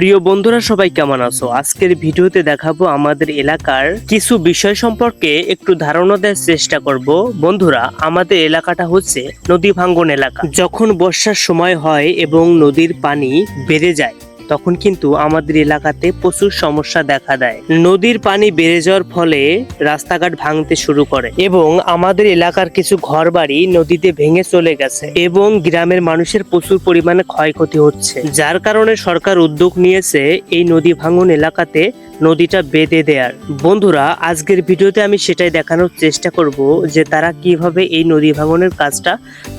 প্রিয় বন্ধুরা, সবাই কেমন আছো? আজকের ভিডিওতে দেখাবো আমাদের এলাকার কিছু বিষয় সম্পর্কে একটু ধারণা দেওয়ার চেষ্টা করব। বন্ধুরা, আমাদের এলাকাটা হচ্ছে নদী ভাঙ্গন এলাকা। যখন বর্ষার সময় হয় এবং নদীর পানি বেড়ে যায় তখন কিন্তু আমাদের এলাকাতে প্রচুর সমস্যা দেখা দেয়। নদীর পানি বেড়ে যাওয়ার ফলে রাস্তাঘাট ভাঙতে শুরু করে এবং আমাদের এলাকার কিছু ঘরবাড়ি নদীতে ভেঙে চলে গেছে এবং গ্রামের মানুষের প্রচুর পরিমাণে ক্ষয়ক্ষতি হচ্ছে, যার কারণে সরকার উদ্যোগ নিয়েছে এই নদী ভাঙন এলাকাতে নদীটা বেঁধে দেয়ার। বন্ধুরা, আজকের ভিডিওতে আমি সেটাই দেখানোর চেষ্টা করব যে তারা কিভাবে এই নদী ভাঙনের কাজটা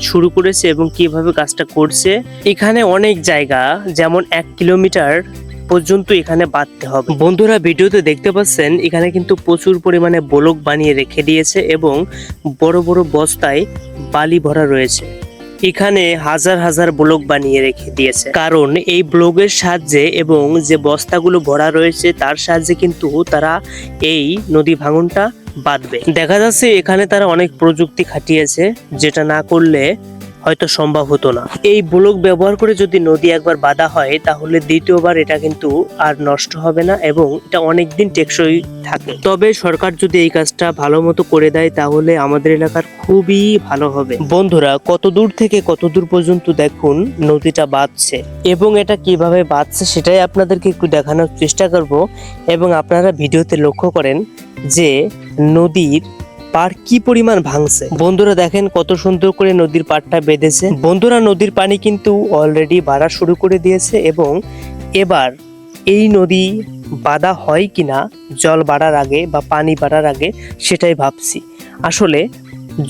শুরু করেছে এবং কিভাবে কাজটা করছে। এখানে অনেক জায়গা, যেমন 1 কিলোমিটার পর্যন্ত এখানে বাঁধতে হবে। বন্ধুরা, ভিডিওতে দেখতে পাচ্ছেন এখানে কিন্তু প্রচুর পরিমাণে ব্লক বানিয়ে রেখে দিয়েছে এবং বড় বড় বস্তায় বালি ভরা রয়েছে। এখানে হাজার হাজার ব্লক বানিয়ে রেখে দিয়েছে, কারণ এই ব্লকের সাহায্যে এবং যে বস্তাগুলো ভরা রয়েছে তার সাহায্যে কিন্তু তারা এই নদী ভাঙনটা বাঁধবে। দেখা যাচ্ছে এখানে তারা অনেক প্রযুক্তি খাটিয়েছে, যেটা না করলে হয়তো সম্ভব হতো না। এই ব্লক ব্যবহার করে যদি নদী একবার বাঁধা হয় তাহলে দ্বিতীয়বার এটা কিন্তু আর নষ্ট হবে না এবং এটা অনেকদিন টেকসই থাকে। তবে সরকার যদি এই কাজটা ভালো মতো করে দেয় তাহলে আমাদের এলাকার খুবই ভালো হবে। বন্ধুরা, কত দূর থেকে কত দূর পর্যন্ত দেখুন নদীটা বাঁধছে এবং এটা কিভাবে বাঁধছে সেটাই আপনাদেরকে একটু দেখানোর চেষ্টা করব। এবং আপনারা ভিডিওতে লক্ষ্য করেন যে নদীর পাড় কি পরিমাণ ভাঙছে। বন্ধুরা দেখেন কত সুন্দর করে নদীর পাড়টা বেঁধেছে। বন্ধুরা, নদীর পানি কিন্তু অলরেডি বাড়া শুরু করে দিয়েছে এবং এবার এই নদী বাঁধা হয় কিনা জল বাড়ার আগে বা পানি বাড়ার আগে সেটাই ভাবছি। আসলে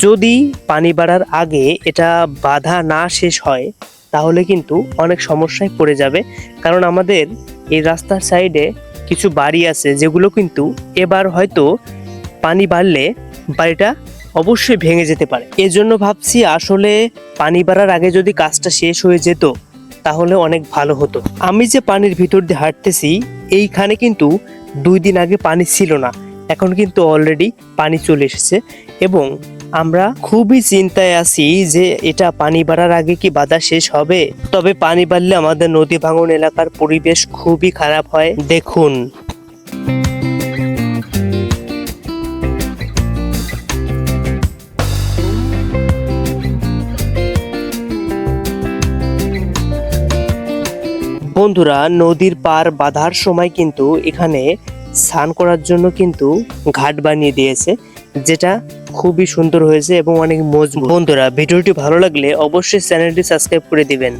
যদি পানি বাড়ার আগে এটা বাঁধা না শেষ হয় তাহলে কিন্তু অনেক সমস্যায় পড়ে যাবে, কারণ আমাদের এই রাস্তার সাইডে কিছু বাড়ি আছে যেগুলো কিন্তু এবার হয়তো পানি বাড়লে বাড়িটা অবশ্যই ভেঙে যেতে পারে। এজন্য ভাবছি আসলে পানি বাড়ার আগে যদি কাজটা শেষ হয়ে যেত তাহলে অনেক ভালো হতো। আমি যে পানির ভিতর দিয়ে হাঁটতেছি এইখানে কিন্তু 2 দিন আগে পানি ছিল না, এখন কিন্তু অলরেডি পানি চলে এসেছে এবং আমরা খুবই চিন্তায় আছি যে এটা পানি বাড়ার আগে কি বাধা শেষ হবে। তবে পানি বাড়লে আমাদের নদী ভাঙন এলাকার পরিবেশ খুবই খারাপ হয়। দেখুন, বন্ধুরা, নদীর পার বাঁধার সময় কিন্তু এখানে স্নান করার জন্য কিন্তু ঘাট বানিয়ে দিয়েছে, যেটা খুবই সুন্দর হয়েছে এবং অনেক মজবুত। বন্ধুরা, ভিডিওটি ভালো লাগলে অবশ্যই চ্যানেলটি সাবস্ক্রাইব করে দিবেন।